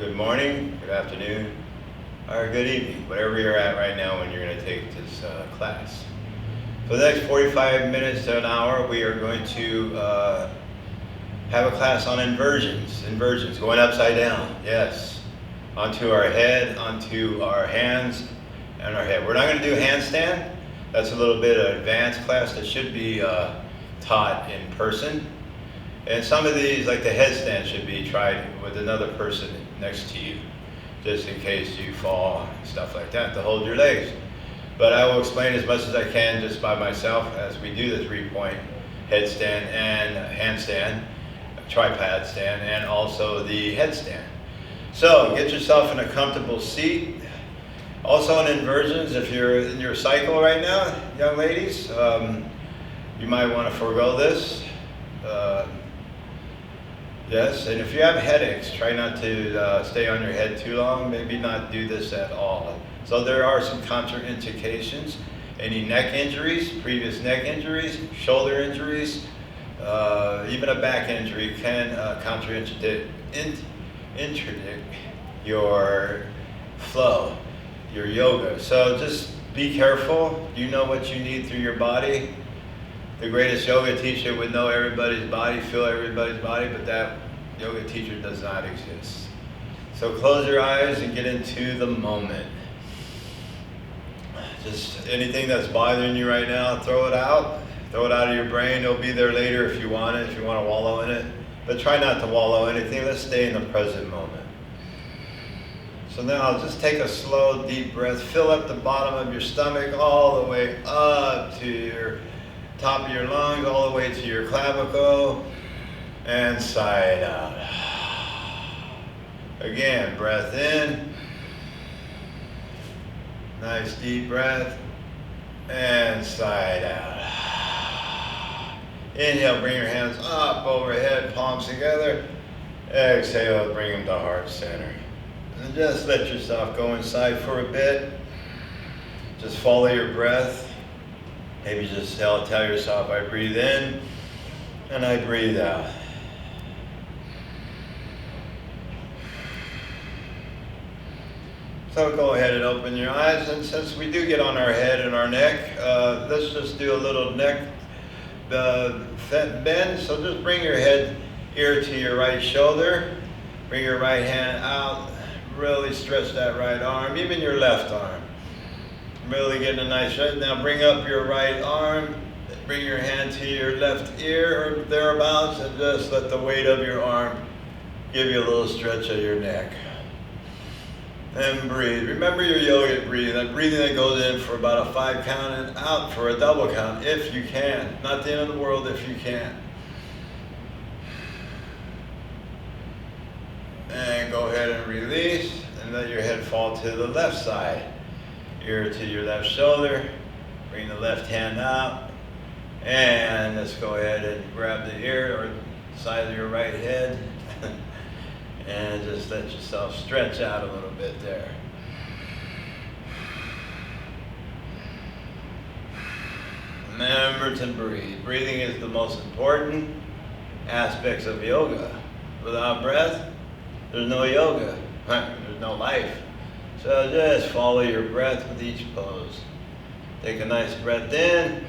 good morning, good afternoon, or good evening, whatever you're at right now when you're going to take this class. For the next 45 minutes to an hour, we are going to have a class on inversions. Inversions, going upside down, yes. Onto our head, onto our hands, and our head. We're not going to do handstand. That's a little bit of advanced class that should be taught in person. And some of these, like the headstand, should be tried with another person next to you, just in case you fall, stuff like that, to hold your legs. But I will explain as much as I can just by myself as we do the 3-point headstand and handstand, tripod stand, and also the headstand. So get yourself in a comfortable seat. Also in inversions, if you're in your cycle right now, young ladies, you might want to forego this. Yes, and if you have headaches, try not to stay on your head too long, maybe not do this at all. So there are some contraindications. Any neck injuries, previous neck injuries, shoulder injuries, even a back injury can contradict your flow, your yoga. So just be careful. You know what you need through your body. The greatest yoga teacher would know everybody's body, feel everybody's body, but that yoga teacher does not exist. So close your eyes and get into the moment. Just anything that's bothering you right now, throw it out. Throw it out of your brain. It'll be there later if you want it, if you want to wallow in it. But try not to wallow in anything. Let's stay in the present moment. So now just take a slow, deep breath. Fill up the bottom of your stomach all the way up to your top of your lungs, all the way to your clavicle, and sigh it out. Again, breath in. Nice deep breath. And sigh it out. Inhale, bring your hands up overhead, palms together. Exhale, bring them to heart center. And just let yourself go inside for a bit. Just follow your breath. Maybe just tell yourself, I breathe in and I breathe out. So go ahead and open your eyes, and since we do get on our head and our neck, let's just do a little neck bend. So just bring your head ear to your right shoulder, bring your right hand out, really stretch that right arm, even your left arm. Really getting a nice stretch. Now bring up your right arm, bring your hand to your left ear or thereabouts, and just let the weight of your arm give you a little stretch of your neck. And breathe. Remember your yogic breathing, that breathing that goes in for about a 5 count and out for a double count, if you can. Not the end of the world if you can. And go ahead and release, and let your head fall to the left side. Ear to your left shoulder, bring the left hand out, and let's go ahead and grab the ear or side of your right head, and just let yourself stretch out a little bit there. Remember to breathe. Breathing is the most important aspects of yoga. Without breath, there's no yoga, there's no life. So just follow your breath with each pose. Take a nice breath in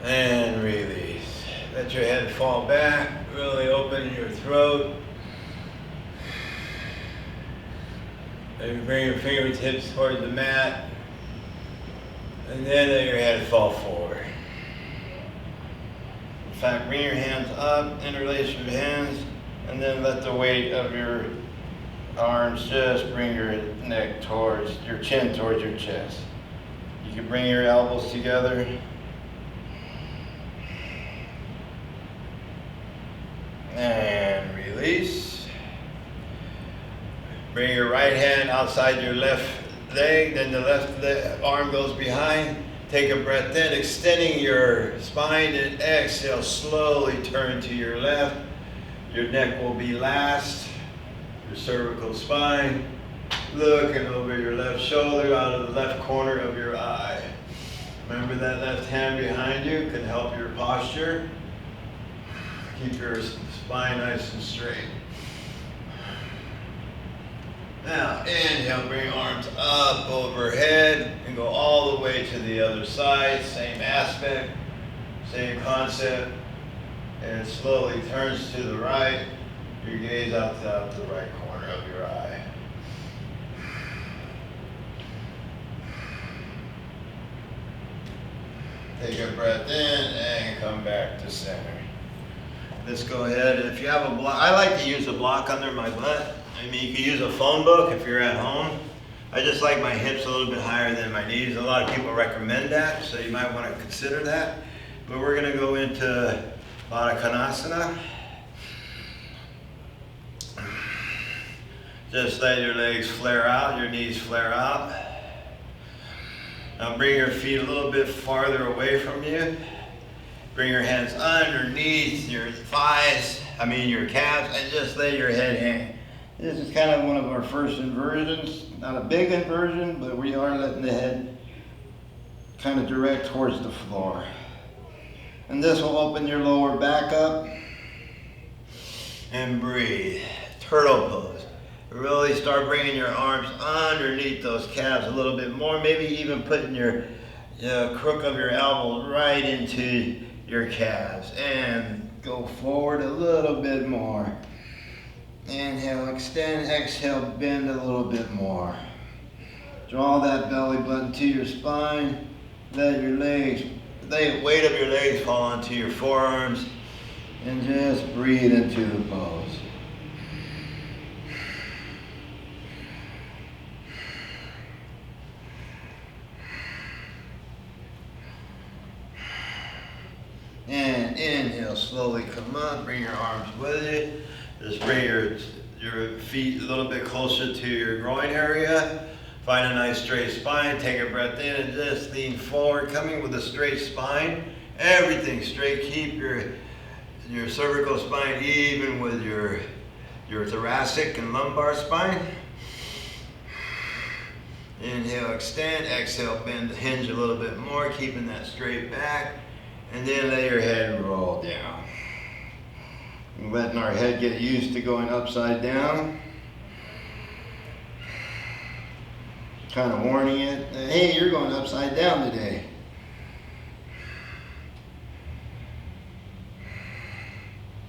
and release. Let your head fall back, really open your throat. Maybe bring your fingertips towards the mat, and then let your head fall forward. In fact, bring your hands up, interlace your hands, and then let the weight of your arms just bring your neck towards your chin, towards your chest. You can bring your elbows together. And release. Bring your right hand outside your left leg, then the left arm goes behind. Take a breath in, extending your spine, and exhale, slowly turn to your left. Your neck will be last. Your cervical spine, looking over your left shoulder out of the left corner of your eye. Remember that left hand behind you can help your posture. Keep your spine nice and straight. Now, inhale, bring arms up overhead and go all the way to the other side. Same aspect, same concept. And it slowly turns to the right. Your gaze out to the right corner of your eye. Take a breath in and come back to center. Let's go ahead. If you have a block, I like to use a block under my butt. I mean, you can use a phone book if you're at home. I just like my hips a little bit higher than my knees. A lot of people recommend that, so you might want to consider that. But we're going to go into Konasana. Just let your legs flare out, your knees flare out. Now bring your feet a little bit farther away from you. Bring your hands underneath your thighs, your calves, and just let your head hang. This is kind of one of our first inversions. Not a big inversion, but we are letting the head kind of direct towards the floor. And this will open your lower back up. And breathe. Turtle pose. Really start bringing your arms underneath those calves a little bit more. Maybe even putting your crook of your elbow right into your calves. And go forward a little bit more. Inhale, extend, exhale, bend a little bit more. Draw that belly button to your spine. Let your legs, the weight of your legs fall onto your forearms. And just breathe into the pose. And inhale, slowly come up, bring your arms with you. Just bring your feet a little bit closer to your groin area. Find a nice straight spine, take a breath in and just lean forward, coming with a straight spine. Everything straight, keep your cervical spine even with your thoracic and lumbar spine. Inhale, extend, exhale, bend the hinge a little bit more, keeping that straight back. And then let your head roll down. And letting our head get used to going upside down. Kind of warning it, hey, you're going upside down today.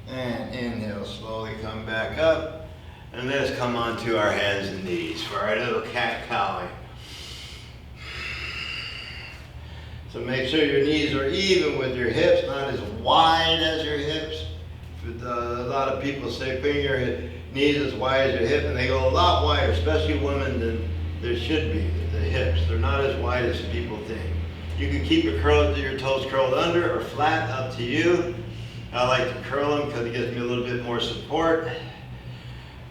And inhale, slowly come back up. And let's come onto our hands and knees for our little cat-cowing. So make sure your knees are even with your hips, not as wide as your hips. But, a lot of people say bring your knees as wide as your hip, and they go a lot wider, especially women, than there should be, the hips. They're not as wide as people think. You can keep your toes curled under or flat, up to you. I like to curl them because it gives me a little bit more support.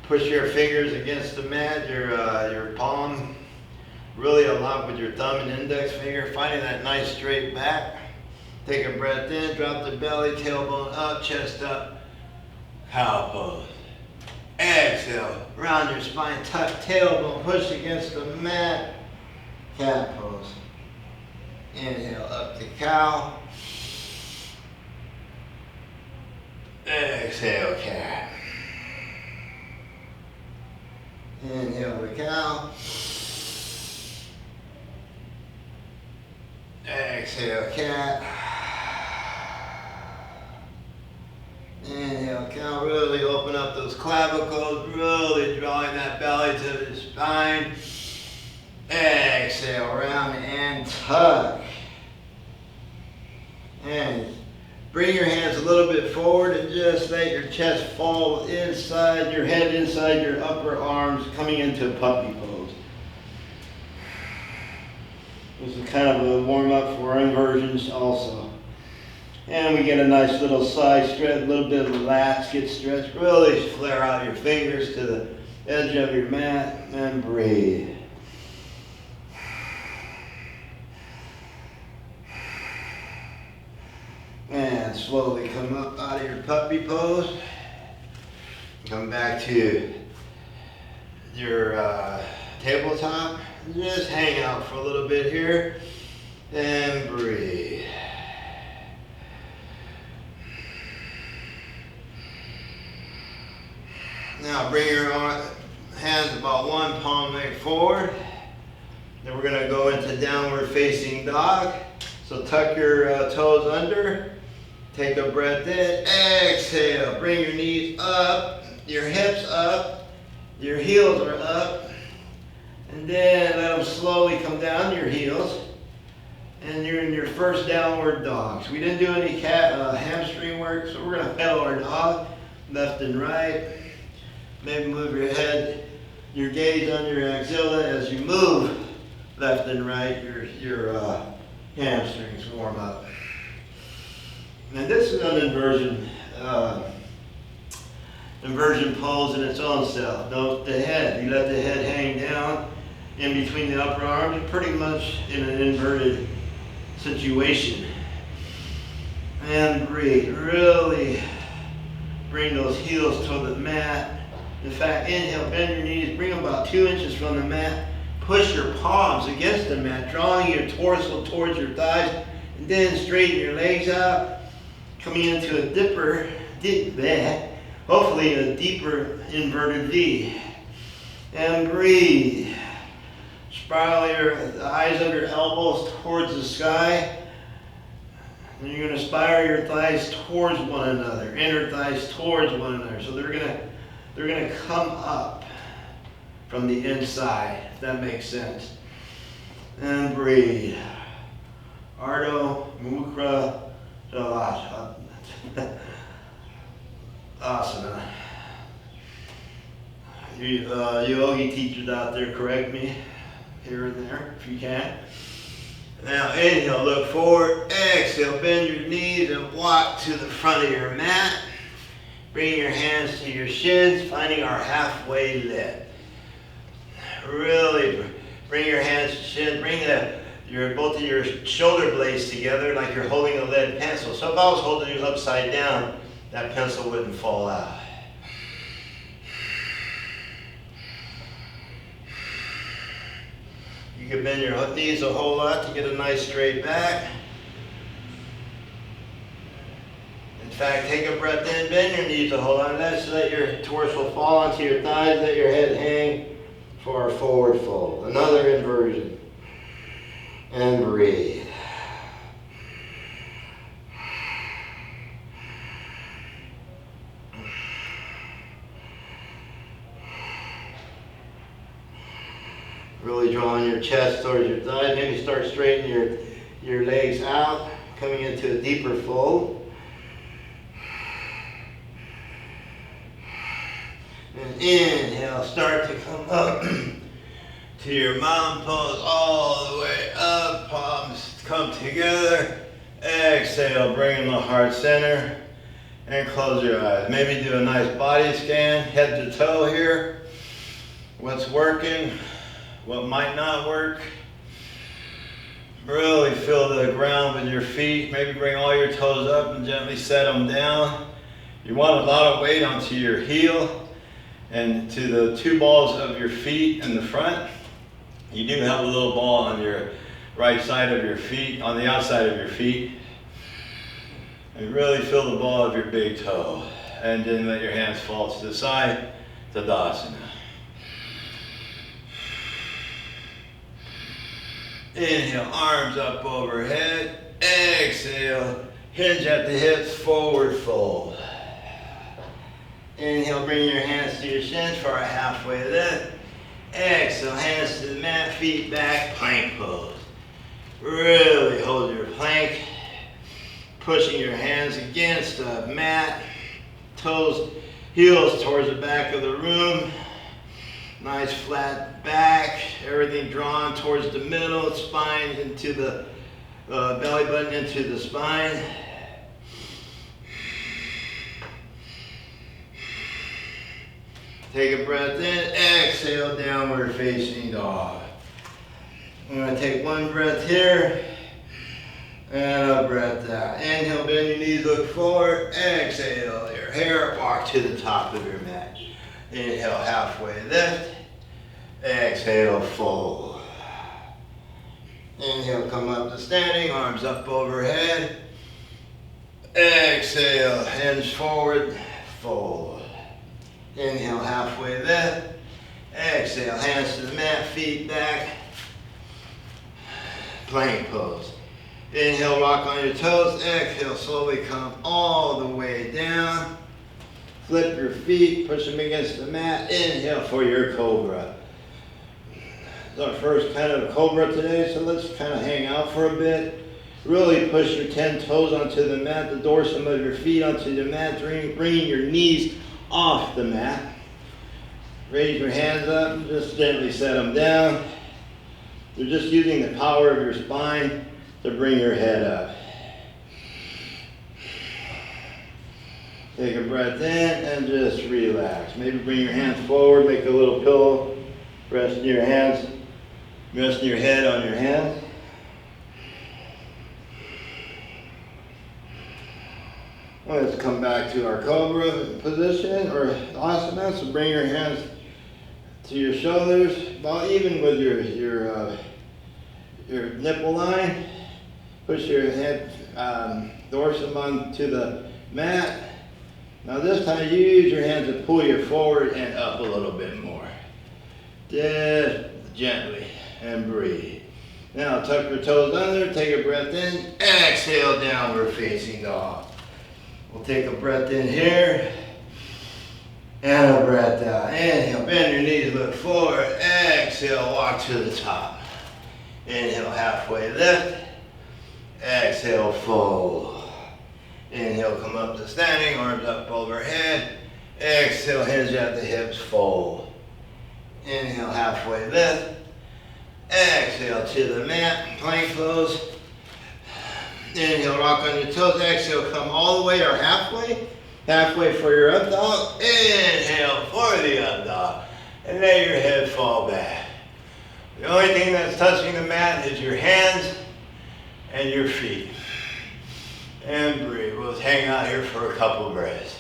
Push your fingers against the mat, your palm. Really a lot with your thumb and index finger, finding that nice straight back. Take a breath in, drop the belly, tailbone up, chest up, cow pose. Exhale, round your spine, tuck, tailbone, push against the mat, cat pose. Inhale, up to cow. Exhale, cat. Inhale to cow. Exhale, cat. Inhale, cow. Really open up those clavicles. Really drawing that belly to the spine. Exhale, round and tuck. And bring your hands a little bit forward and just let your chest fall inside, your head inside your upper arms, coming into puppy pose. This is kind of a warm-up for inversions also. And we get a nice little side stretch, a little bit of the lats get stretched. Really flare out your fingers to the edge of your mat and breathe. And slowly come up out of your puppy pose. Come back to your tabletop. Just hang out for a little bit here and breathe. Now bring your Hands about one palm length forward. Then we're gonna go into downward facing dog. So tuck your toes under. Take a breath in, exhale. Bring your knees up, your hips up, your heels are up. And then let them slowly come down your heels. And you're in your first downward dog. So we didn't do any hamstring work, so we're gonna pedal our dog left and right. Maybe move your head, your gaze on your axilla as you move left and right, your hamstrings warm up. And this is an inversion pose in its own self. Note the head. You let the head hang down in between the upper arms. You're pretty much in an inverted situation. And breathe. Really bring those heels to the mat. In fact, inhale, bend your knees, bring them about 2 inches from the mat. Push your palms against the mat, drawing your torso towards your thighs, and then straighten your legs out, coming into a hopefully a deeper inverted V. And breathe. Spiral the eyes of your elbows towards the sky. And you're going to spiral your thighs towards one another, inner thighs towards one another. So they're going to come up from the inside, if that makes sense. And breathe. Ardha Mukha Asana. You yogi teachers out there, correct me here and there if you can. Now inhale, look forward. Exhale, bend your knees and walk to the front of your mat. Bring your hands to your shins, finding our halfway lift. Really bring your hands to shins. Bring both of your shoulder blades together like you're holding a lead pencil. So if I was holding you upside down, that pencil wouldn't fall out. You can bend your knees a whole lot to get a nice straight back. In fact, take a breath in, bend your knees a whole lot. Let's let your torso fall onto your thighs, let your head hang for a forward fold. Another inversion. And breathe. Really drawing your chest towards your thighs. Maybe start straightening your legs out, coming into a deeper fold. And inhale, start to come up to your mountain pose all the way up. Palms come together. Exhale, bring in the heart center and close your eyes. Maybe do a nice body scan, head to toe here. What's working? What might not work? Really feel the ground with your feet. Maybe bring all your toes up and gently set them down. You want a lot of weight onto your heel and to the two balls of your feet in the front. You do have a little ball on your right side of your feet, on the outside of your feet. And really feel the ball of your big toe. And then let your hands fall to the side, Tadasana. Inhale, arms up overhead. Exhale, hinge at the hips, forward fold. Inhale, bring your hands to your shins for a halfway lift. Exhale, hands to the mat, feet back, plank pose. Really hold your plank, pushing your hands against the mat, toes, heels towards the back of the room. Nice flat back, everything drawn towards the middle, spine into the belly button into the spine. Take a breath in, exhale, downward facing dog. I'm going to take one breath here and a breath out. Inhale, bend your knees, look forward. Exhale, your hair, walk to the top of your mat. Inhale, halfway lift. Exhale, fold. Inhale, come up to standing, arms up overhead. Exhale, hinge forward, fold. Inhale, halfway lift. Exhale, hands to the mat, feet back. Plank pose. Inhale, rock on your toes. Exhale, slowly come all the way down. Flip your feet, push them against the mat. Inhale for your cobra. It's our first kind of cobra today, so let's kind of hang out for a bit. Really push your 10 toes onto the mat, the dorsum of your feet onto the mat, bringing your knees off the mat. Raise your hands up and just gently set them down. You're just using the power of your spine to bring your head up. Take a breath in and just relax. Maybe bring your hands forward, make a little pillow, rest in your hands, rest your head on your hands. Let's come back to our cobra position or asana. So bring your hands to your shoulders, about even with your nipple line. Push your head dorsum onto the mat. Now this time you use your hands to pull you forward and up a little bit more. Just gently and breathe. Now tuck your toes under, take a breath in, exhale, downward facing dog. We'll take a breath in here and a breath out. Inhale, bend your knees, look forward. Exhale, walk to the top. Inhale, halfway lift. Exhale, fold. Inhale, come up to standing, arms up overhead. Exhale, hinge at the hips, fold. Inhale, halfway lift. Exhale to the mat, plank pose. Inhale, rock on your toes. Exhale, come all the way or halfway. Halfway for your up dog. Inhale for the up dog. And let your head fall back. The only thing that's touching the mat is your hands and your feet. And breathe. We'll hang out here for a couple breaths.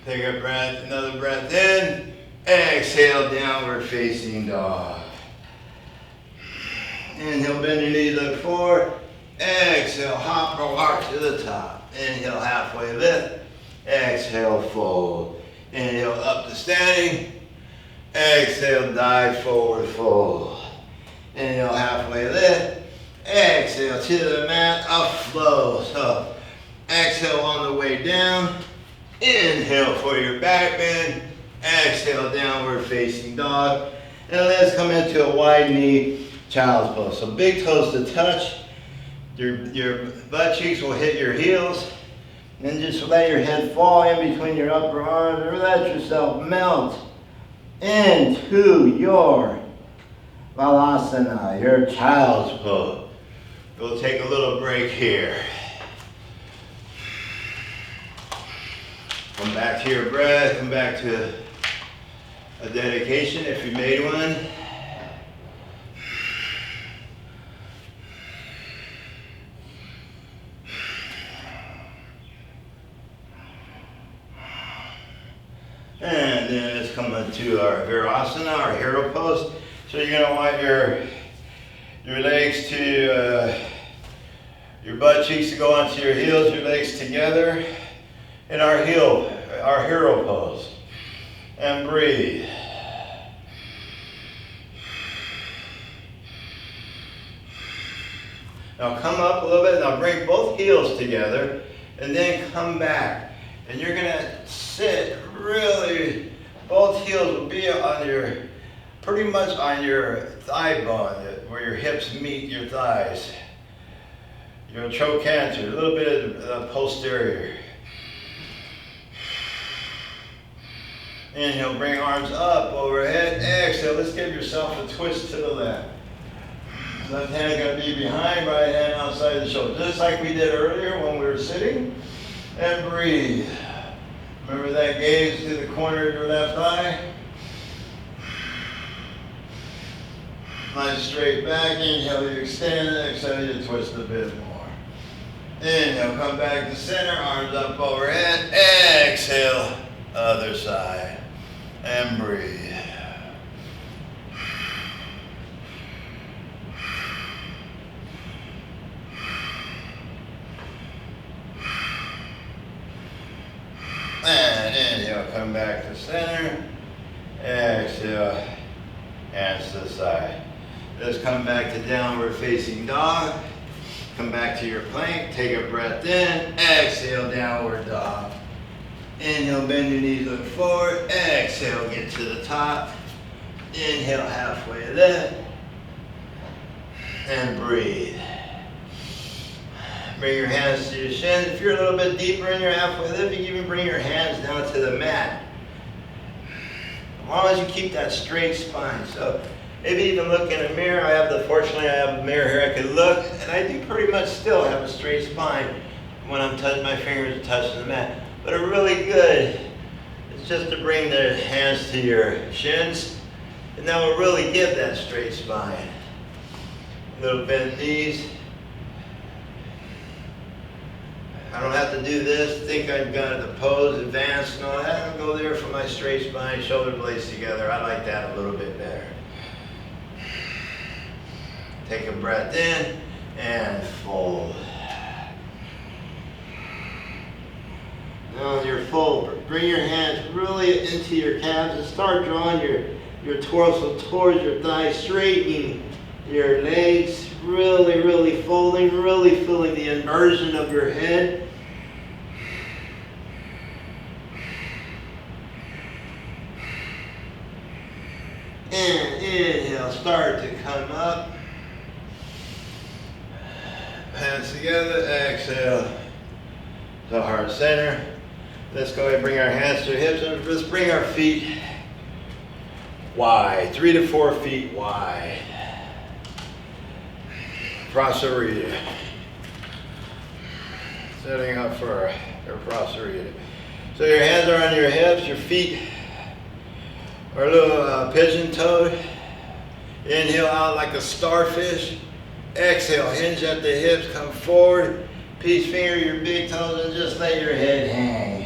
Take a breath, another breath in. Exhale, downward facing dog. Inhale, bend your knees, look forward. Exhale, hop or walk to the top. Inhale, halfway lift. Exhale, fold. Inhale, up to standing. Exhale, dive forward, fold. Inhale, halfway lift. Exhale to the mat, up flow. So exhale on the way down. Inhale for your back bend. Exhale, downward facing dog. And let's come into a wide knee child's pose. So big toes to touch. Your butt cheeks will hit your heels. And just let your head fall in between your upper arms and let yourself melt into your Balasana, your child's pose. We'll take a little break here. Come back to your breath, come back to a dedication if you made one. And then let's come into our Virasana, our hero pose. So you're going to want your legs to, your butt cheeks to go onto your heels, your legs together in our hero pose. And breathe. Now come up a little bit. Now bring both heels together and then come back. And you're going to sit really, both heels will be on your, pretty much on your thigh bone, where your hips meet your thighs. Your trochanter, a little bit of the posterior. Inhale, bring arms up, overhead. Exhale, let's give yourself a twist to the left. Left hand going to be behind, right hand outside the shoulder. Just like we did earlier when we were sitting. And breathe. Remember that gaze to the corner of your left eye. Nice straight back. Inhale, you extend. Exhale, you twist a bit more. Inhale, come back to center. Arms up overhead. Exhale, other side. And breathe. And inhale, Inhale, come back to center. Exhale, hands to the side. Let's come back to downward facing dog. Come back to your plank, take a breath in, exhale, downward dog. Inhale, bend your knees, look forward, exhale, get to the top. Inhale, halfway lift, and breathe. Bring your hands to your shin. If you're a little bit deeper in your halfway lift, you can even bring your hands down to the mat. As long as you keep that straight spine. So maybe even look in a mirror. Fortunately, I have a mirror here I can look, and I do pretty much still have a straight spine when I'm touching my fingers and touching the mat. But a really good, it's just to bring the hands to your shins, and that will really give that straight spine. A little bent knees. I don't have to do this, think I've got the pose, advanced and all that. I'll go there for my straight spine, shoulder blades together. I like that a little bit better. Take a breath in and fold. Now when you're full, bring your hands really into your calves and start drawing your torso towards your thighs, straightening your legs, really folding, really feeling the inversion of your head. And inhale, start to come up. Hands together, exhale to heart center. Let's go ahead and bring our hands to our hips and let's bring our feet wide, 3 to 4 feet wide. Prasarita. Setting up for our Prasarita. So your hands are on your hips, your feet are a little pigeon-toed. Inhale out like a starfish. Exhale, hinge at the hips, come forward. Peace finger your big toes and just let your head hang.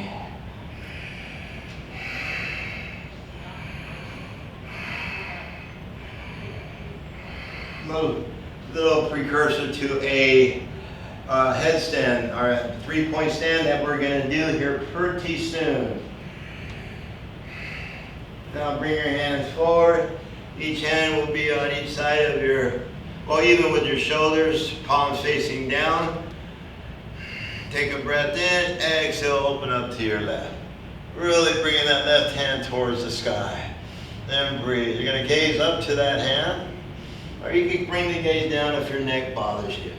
Little precursor to a headstand or a 3-point stand that we're going to do here pretty soon. Now bring your hands forward. Each hand will be on each side of your, well, even with your shoulders, palms facing down. Take a breath in, exhale, open up to your left. Really bringing that left hand towards the sky. Then breathe. You're going to gaze up to that hand. Or you can bring the gaze down if your neck bothers you.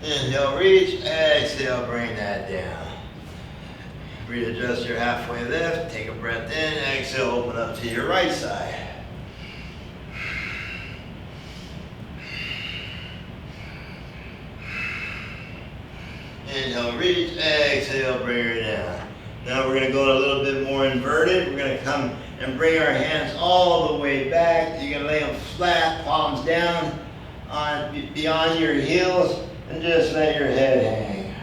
Inhale, reach. Exhale, bring that down. Breathe, adjust your halfway lift. Take a breath in. Exhale, open up to your right side. Inhale, reach. Exhale, bring her down. Now we're going to go a little bit more inverted. We're going to come and bring our hands all the way back. You're going to lay them flat, palms down beyond your heels, and just let your head hang.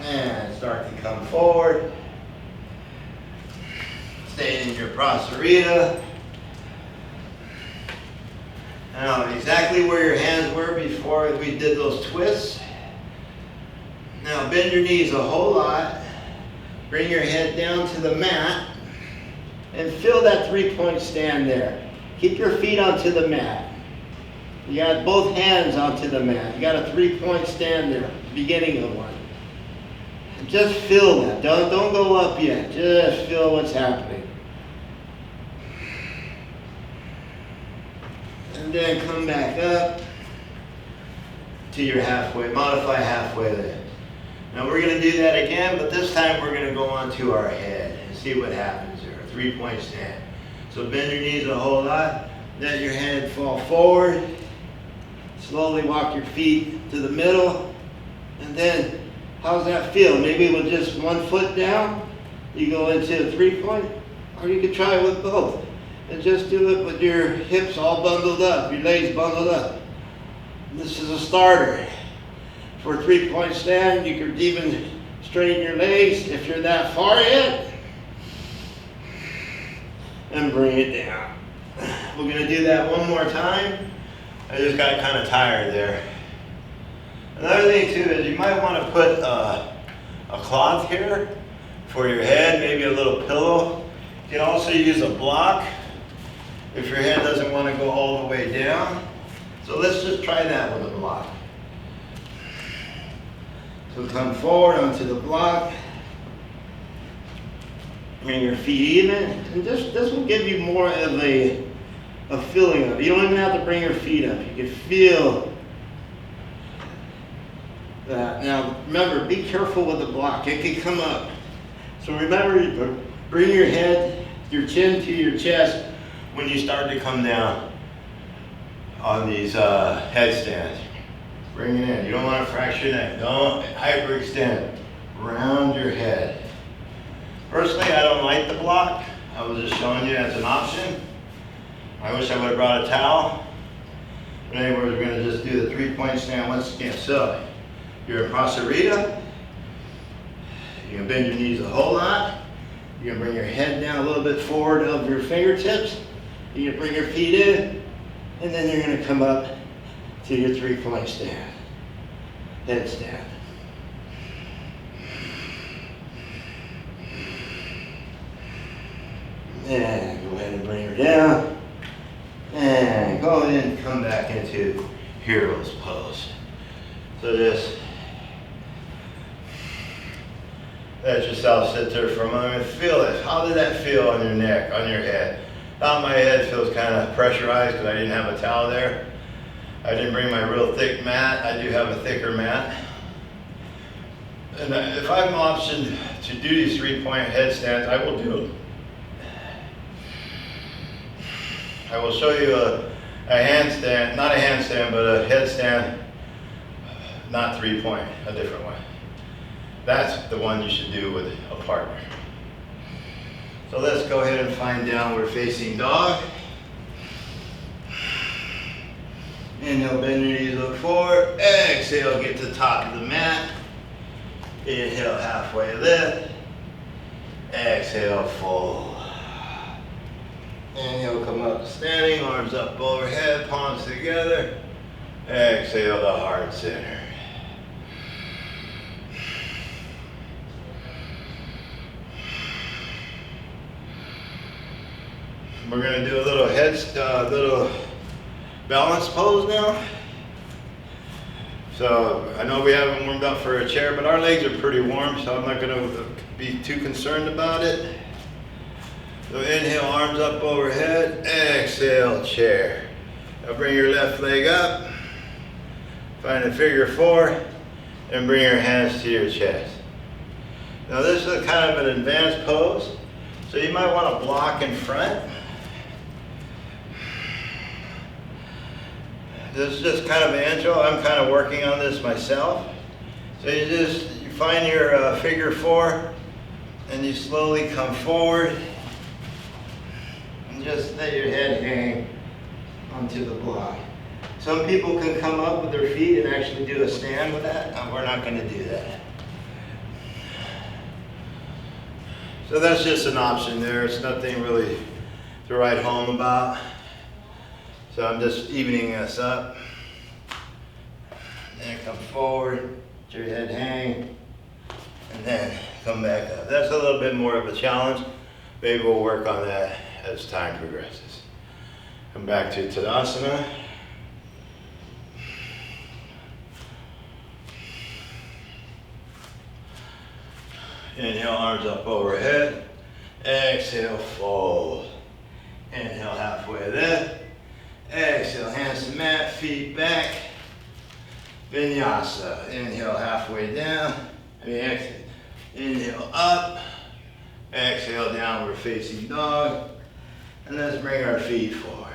And start to come forward. Stay in your Prasarita. Now, exactly where your hands were before we did those twists. Now, bend your knees a whole lot. Bring your head down to the mat. And feel that 3-point stand there. Keep your feet onto the mat. You got both hands onto the mat. You got a 3-point stand there, beginning of one. And just feel that. Don't go up yet. Just feel what's happening. And then come back up to your halfway, modify halfway lift. Now we're going to do that again, but this time we're going to go onto our head and see what happens there, a 3-point stand. So bend your knees a whole lot, let your head fall forward, slowly walk your feet to the middle, and then how's that feel? Maybe with just one foot down, you go into a 3-point, or you could try it with both. And just do it with your hips all bundled up, your legs bundled up. This is a starter. For a 3-point stand, you could even straighten your legs if you're that far yet. and bring it down. We're gonna do that one more time. I just got kind of tired there. Another thing too is you might want to put a cloth here for your head, maybe a little pillow. You can also use a block if your head doesn't want to go all the way down. So let's just try that with a block. So come forward onto the block. Bring your feet even. And this will give you more of a feeling of it. You don't even have to bring your feet up. You can feel that. Now remember, be careful with the block. It can come up. So remember, bring your head, your chin to your chest when you start to come down on these headstands. Bring it in. You don't want to fracture your neck. Don't hyperextend. Round your head. Personally, I don't like the block. I was just showing you as an option. I wish I would have brought a towel. But anyway, we're going to just do the 3-point stand once again. So, you're in Pasarita. You can bend your knees a whole lot. You can bring your head down a little bit forward of your fingertips. You can bring your feet in. And then you're going to come up to your 3-point stand. Headstand. And go ahead and bring her down. And go ahead and come back into hero's pose. So just let yourself sit there for a moment. Feel it. How did that feel on your neck, on your head? Now my head feels kind of pressurized because I didn't have a towel there. I didn't bring my real thick mat. I do have a thicker mat. And if I have an option to do these 3-point headstands, I will do them. I will show you a handstand, not a handstand, but a headstand, not 3-point, a different one. That's the one you should do with a partner. So let's go ahead and find downward facing dog. Inhale, bend your knees, look forward. Exhale, get to the top of the mat. Inhale, halfway lift. Exhale, fold. Inhale, come up standing, arms up overhead, palms together. Exhale to heart center. We're going to do a little little balance pose now. So I know we haven't warmed up for a chair, but our legs are pretty warm, so I'm not going to be too concerned about it. So inhale, arms up overhead. Exhale, chair. Now bring your left leg up. Find a figure 4, and bring your hands to your chest. Now this is kind of an advanced pose, so you might want to block in front. This is just kind of an intro. I'm kind of working on this myself. So you find your figure 4, and you slowly come forward. Just let your head hang onto the block. Some people can come up with their feet and actually do a stand with that. We're not going to do that. So that's just an option there. It's nothing really to write home about. So I'm just evening us up. Then come forward, let your head hang, and then come back up. That's a little bit more of a challenge. Maybe we'll work on that as time progresses. Come back to Tadasana. Inhale, arms up overhead. Exhale, fold. Inhale, halfway lift. Exhale, hands to mat, feet back. Vinyasa. Inhale, halfway down. Exhale. Inhale, up. Exhale, downward facing dog. And let's bring our feet forward.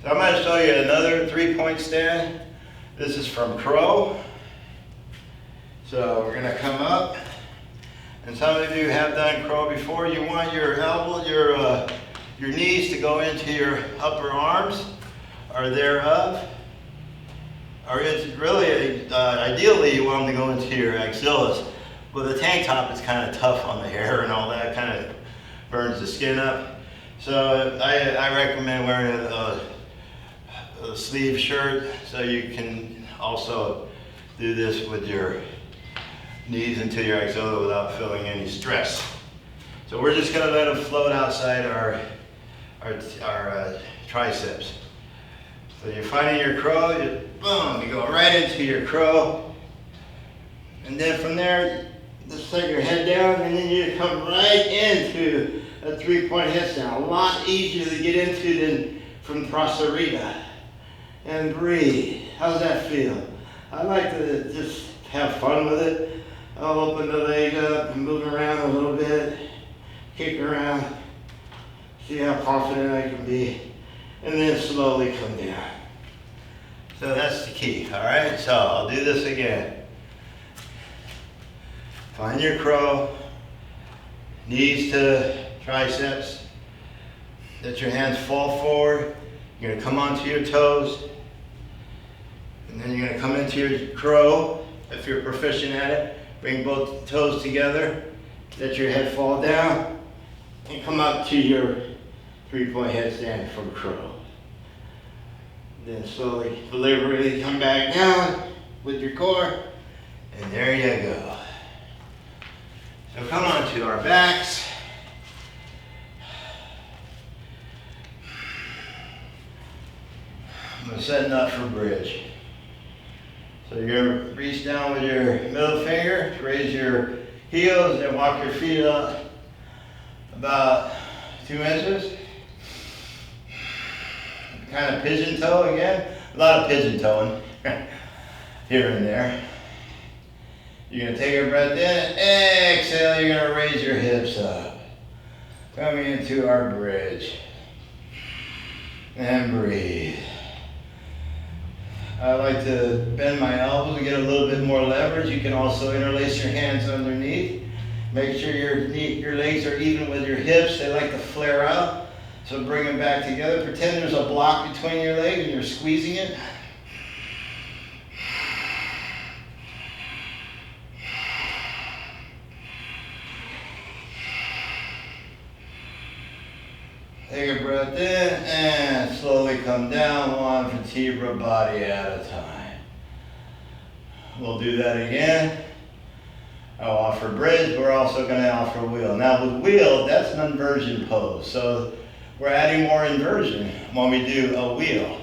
So I'm going to show you another 3-point stand. This is from Crow. So we're going to come up. And some of you have done Crow before. You want your elbow, your knees to go into your upper arms or thereof. or it's really, ideally you want them to go into your axillaries. With a tank top, it's kind of tough on the hair and all that, kind of burns the skin up. So I recommend wearing a sleeve shirt, so you can also do this with your knees into your axilla without feeling any stress. So we're just gonna let them float outside our triceps. So you're finding your crow, boom, you go right into your crow. And then from there, just set your head down, and then you come right into a 3-point headstand. A lot easier to get into than from Prasarita. And breathe. How's that feel? I like to just have fun with it. I'll open the leg up and move around a little bit, kick around, see how confident I can be, and then slowly come down. So that's the key, all right? So I'll do this again. Find your crow, knees to triceps, let your hands fall forward. You're gonna come onto your toes, and then you're gonna come into your crow, if you're proficient at it. Bring both toes together, let your head fall down, and come up to your 3-point headstand from crow. Then slowly, deliberately come back down with your core, and there you go. So come on to our backs. We're setting up for bridge. So you're gonna reach down with your middle finger, raise your heels, and walk your feet up about 2 inches. Kind of pigeon toe again. A lot of pigeon toeing here and there. You're gonna take a breath in, exhale, you're gonna raise your hips up. Coming into our bridge. And breathe. I like to bend my elbows and get a little bit more leverage. You can also interlace your hands underneath. Make sure your legs are even with your hips. They like to flare out. So bring them back together. Pretend there's a block between your legs and you're squeezing it. Take a breath in and slowly come down, one vertebra body at a time. We'll do that again. I'll offer bridge, we're also going to offer wheel. Now with wheel, that's an inversion pose. So we're adding more inversion when we do a wheel.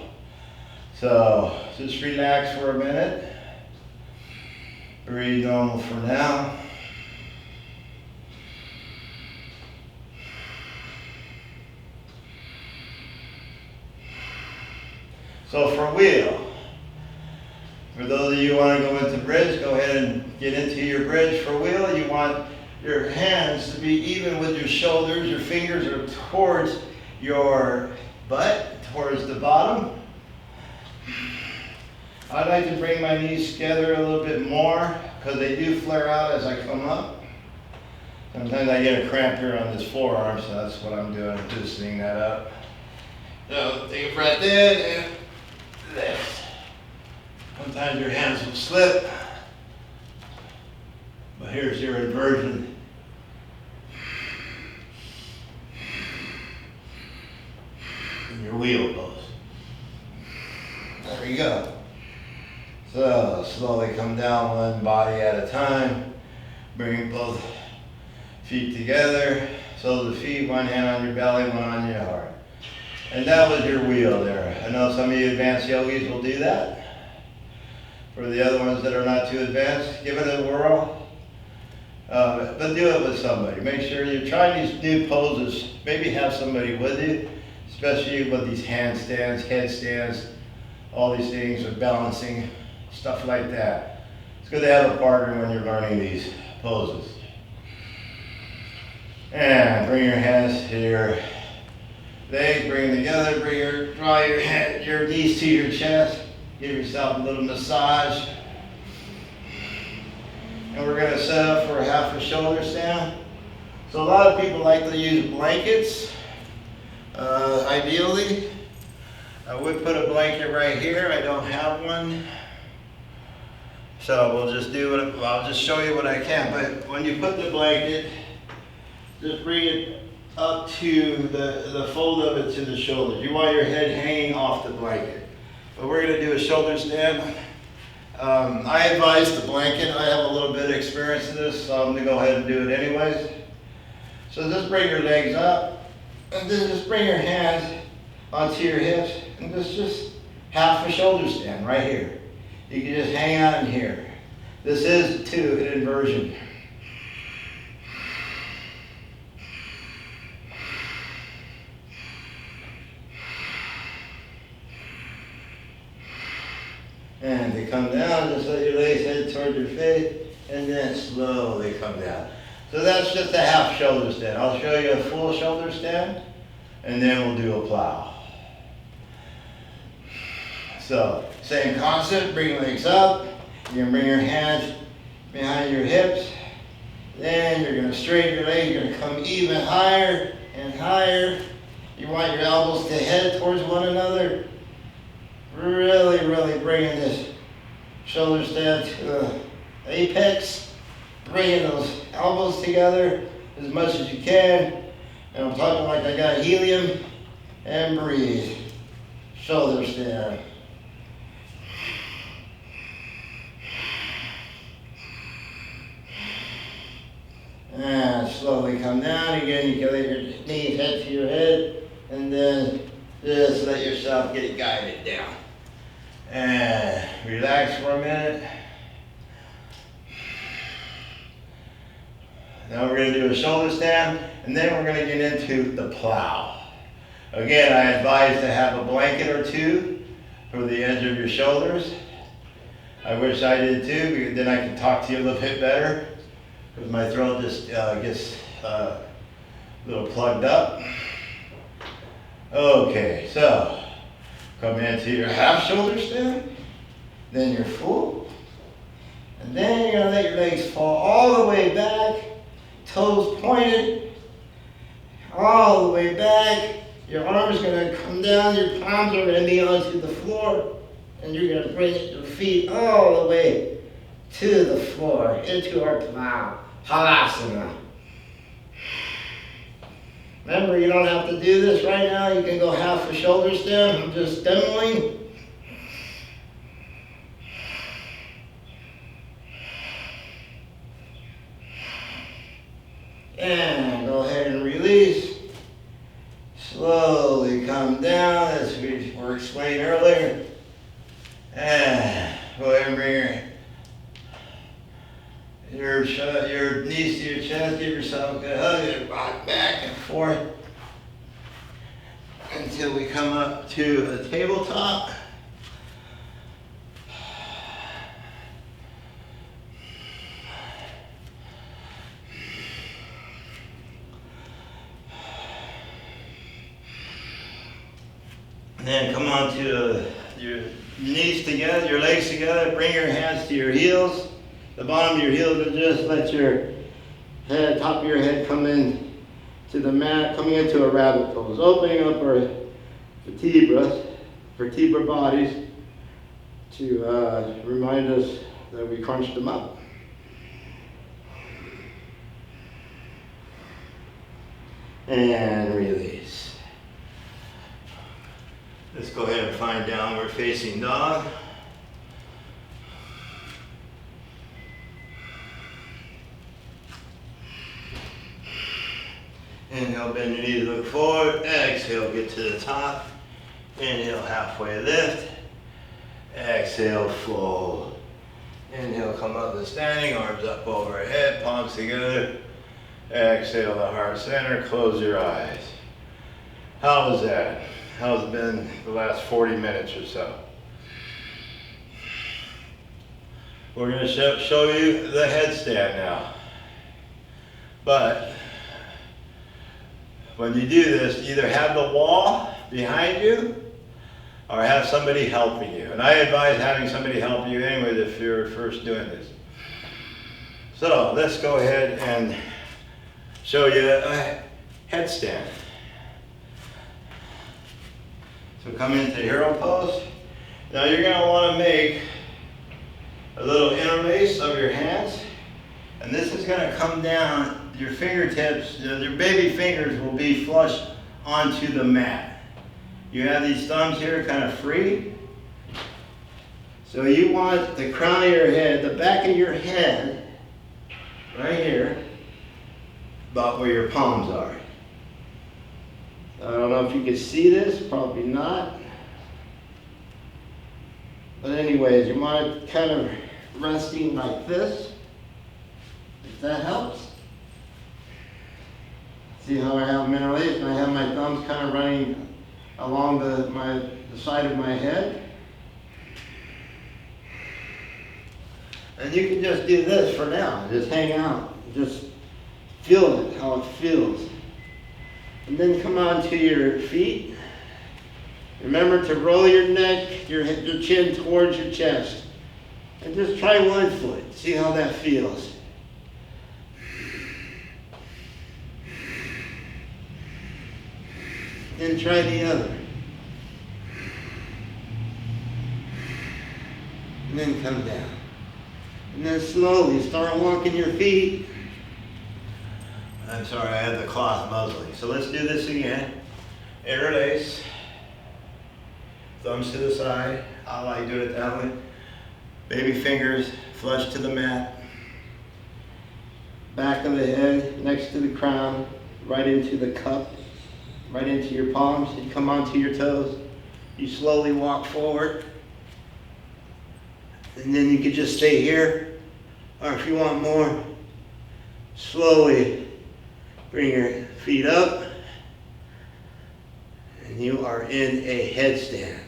So just relax for a minute. Breathe normal for now. So for wheel, for those of you who want to go into bridge, go ahead and get into your bridge. For wheel, you want your hands to be even with your shoulders. Your fingers are towards your butt, towards the bottom. I like to bring my knees together a little bit more because they do flare out as I come up. Sometimes I get a cramp here on this forearm, so that's what I'm doing, loosening that up. So take a breath in and lift. Sometimes your hands will slip, but here's your inversion. And your wheel pose. There we go. So slowly come down one body at a time. Bring both feet together. Soles of the feet, one hand on your belly, one on your heart. And that was your wheel there. I know some of you advanced yogis will do that. For the other ones that are not too advanced, give it a whirl. But do it with somebody. Make sure you're trying these new poses. Maybe have somebody with you, especially with these handstands, headstands, all these things with balancing, stuff like that. It's good to have a partner when you're learning these poses. And bring your hands to your legs, bring them together, draw your knees to your chest. Give yourself a little massage. And we're going to set up for a half a shoulder stand. So a lot of people like to use blankets, ideally. I would put a blanket right here. I don't have one. So we'll just do it, well, I'll just show you what I can. But when you put the blanket, just bring it up to the fold of it to the shoulders. You want your head hanging off the blanket. But we're gonna do a shoulder stand. I advise the blanket. I have a little bit of experience in this, so I'm gonna go ahead and do it anyways. So just bring your legs up, and then just bring your hands onto your hips, and just half a shoulder stand right here. You can just hang out in here. This is too an inversion. And they come down, just let your legs head toward your face, and then slowly come down. So that's just a half shoulder stand. I'll show you a full shoulder stand, and then we'll do a plow. So, same concept, bring your legs up. You're gonna bring your hands behind your hips. Then you're gonna straighten your legs, you're gonna come even higher and higher. You want your elbows to head towards one another. Really, really bringing this shoulder stand to the apex. Bringing those elbows together as much as you can. And I'm talking like I got helium. And breathe. Shoulder stand. And slowly come down again. You can let your knees head to your head. And then just let yourself get guided down. And relax for a minute. Now we're going to do a shoulder stand, and then we're going to get into the plow. Again, I advise to have a blanket or two for the edge of your shoulders. I wish I did too, because then I can talk to you a little bit better, because my throat just gets a little plugged up. Okay, so come into your half shoulder stand, then your full, and then you're going to let your legs fall all the way back, toes pointed, all the way back. Your arms are going to come down, your palms are going to be onto the floor, and you're going to bring your feet all the way to the floor, into our plow, halasana. Remember, you don't have to do this right now. You can go half a shoulder stand. I'm just demoing. And go ahead and release. Slowly come down, as we were explaining earlier. And go ahead and bring your knees to your chest. Give yourself a good hug. Rock back and forth until we come up to a tabletop. And then come on to your knees together, your legs together. Bring your hands to your heels. The bottom of your heels, and just let your head, top of your head come in to the mat, coming into a rabbit pose. Opening up our vertebra bodies to remind us that we crunched them up. And release. Let's go ahead and find downward facing dog. Inhale, bend your knees, look forward. Exhale, get to the top. Inhale, halfway lift. Exhale, fold. Inhale, come up to standing, arms up overhead, palms together. Exhale to heart center, close your eyes. How was that? How's it been the last 40 minutes or so? We're going to show you the headstand now. But when you do this, either have the wall behind you or have somebody helping you. And I advise having somebody help you anyways if you're first doing this. So let's go ahead and show you a headstand. So come into hero pose. Now you're going to want to make a little interlace of your hands. And this is going to come down, your fingertips, your baby fingers will be flush onto the mat. You have these thumbs here kind of free. So you want the crown of your head, the back of your head, right here, about where your palms are. I don't know if you can see this, probably not. But anyways, you want it kind of resting like this, if that helps. See how I have them interlaced and I have my thumbs kind of running along the side of my head. And you can just do this for now, just hang out, just feel it, how it feels. And then come on to your feet. Remember to roll your neck, your chin towards your chest. And just try one foot, see how that feels. Then try the other. And then come down. And then slowly start walking your feet. I'm sorry, I had the cloth muzzling. So let's do this again. Interlace. Thumbs to the side. I like doing it that way. Baby fingers flush to the mat. Back of the head next to the crown. Right into the cup. Right into your palms. You come onto your toes. You slowly walk forward. And then you can just stay here, or if you want more, slowly bring your feet up, and you are in a headstand.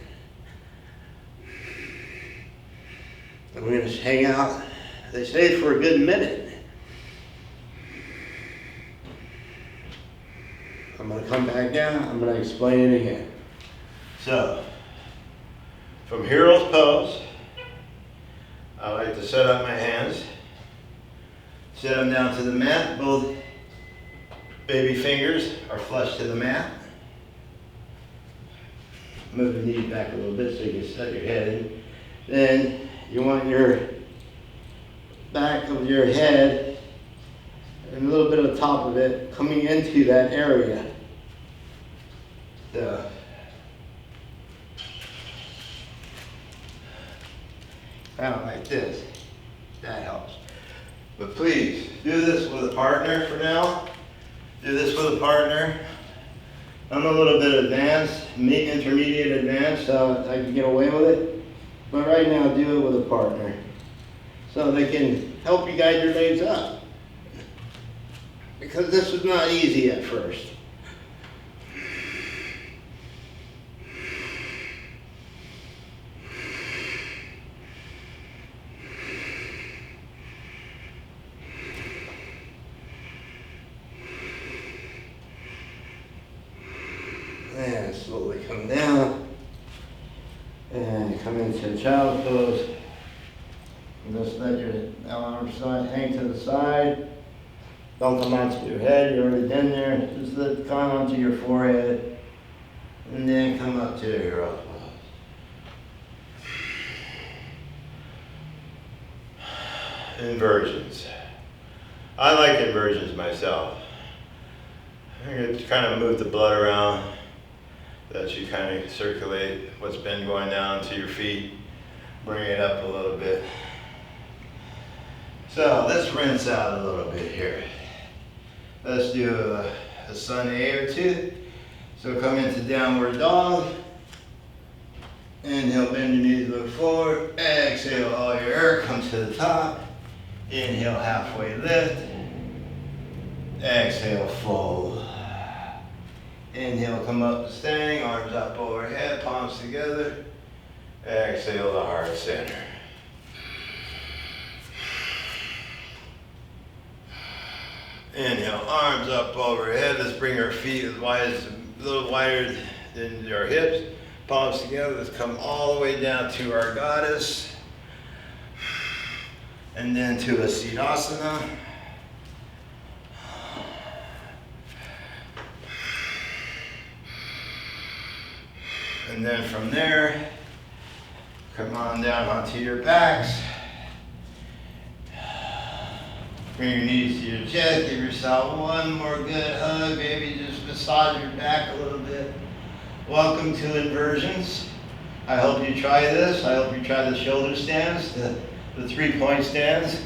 And we're going to hang out, they say, for a good minute. I'm going to come back down, I'm going to explain it again. So, from hero's pose, I like to set up my hands, set them down to the mat. Both baby fingers are flush to the mat. Move the knees back a little bit so you can set your head in. Then you want your back of your head and a little bit of the top of it coming into that area. Kind of like this. That helps. But please, do this with a partner for now. Do this with a partner. I'm a little bit advanced, intermediate advanced, so I can get away with it. But right now, do it with a partner. So they can help you guide your legs up. Because this was not easy at first. And slowly come down and come into child pose. And just let your arms hang to the side. Don't come onto your head, you're already in there. Just let it come onto your forehead. And then come up to your hero pose. Inversions. I like inversions myself. I kind of move the blood around, that you kind of circulate what's been going down to your feet, bring it up a little bit. So let's rinse out a little bit here. Let's do a sun A or two. So come into downward dog. Inhale, bend your knees, look forward. Exhale, all your air comes to the top. Inhale, halfway lift. Exhale, fold. Inhale, come up to standing, arms up overhead, palms together. Exhale to heart center. Inhale, arms up overhead. Let's bring our feet as wide as a little wider than our hips. Palms together. Let's come all the way down to our goddess. And then to a Siddhasana. And then from there, come on down onto your backs. Bring your knees to your chest, give yourself one more good hug, maybe just massage your back a little bit. Welcome to Inversions. I hope you try this. I hope you try the shoulder stands, the 3-point stands.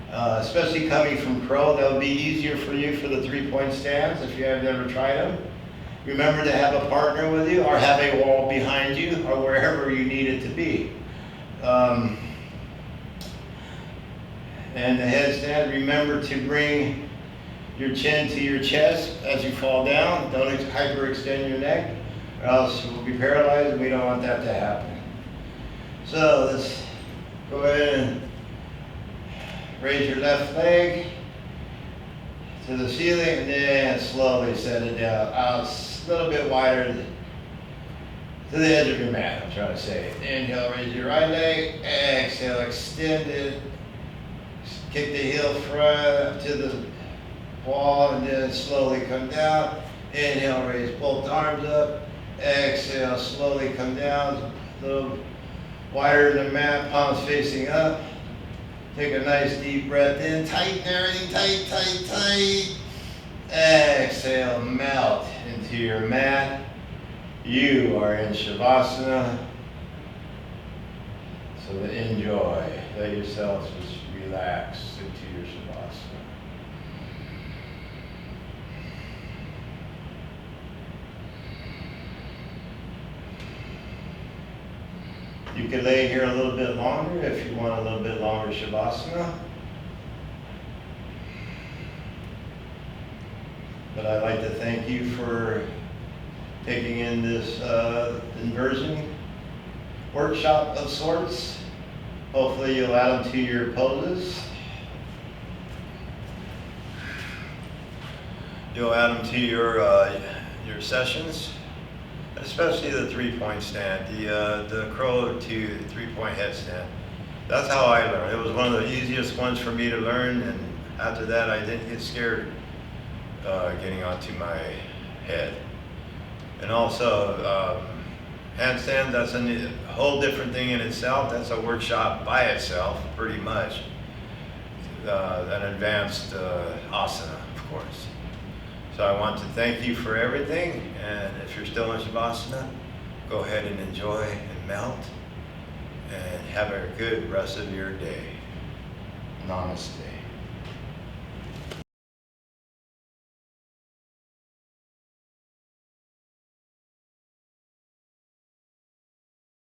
Especially coming from crow, that'll be easier for you for the 3-point stands if you have never tried them. Remember to have a partner with you, or have a wall behind you, or wherever you need it to be. And the headstand, remember to bring your chin to your chest as you fall down. Don't hyperextend your neck, or else you'll be paralyzed, and we don't want that to happen. So let's go ahead and raise your left leg to the ceiling, and then slowly set it down. Out a little bit wider to the edge of your mat, I'm trying to say. Inhale, raise your right leg. Exhale, extend it. Kick the heel front up to the wall, and then slowly come down. Inhale, raise both arms up. Exhale, slowly come down. A little wider than the mat, palms facing up. Take a nice deep breath in. Tighten everything, tight, tight, tight. Exhale, melt into your mat. You are in Shavasana. So enjoy. Let yourself just relax into your Shavasana. You can lay here a little bit longer if you want a little bit longer Shavasana. But I'd like to thank you for taking in this inversion workshop of sorts. Hopefully you'll add them to your poses. You'll add them to your sessions, especially the 3-point stand, the crow to 3-point headstand. That's how I learned. It was one of the easiest ones for me to learn, and after that I didn't get scared getting onto my head. And also handstand, that's a whole different thing in itself. That's a workshop by itself, pretty much. An advanced asana, of course. So I want to thank you for everything, and if you're still in Shavasana, go ahead and enjoy and melt, and have a good rest of your day. Namaste.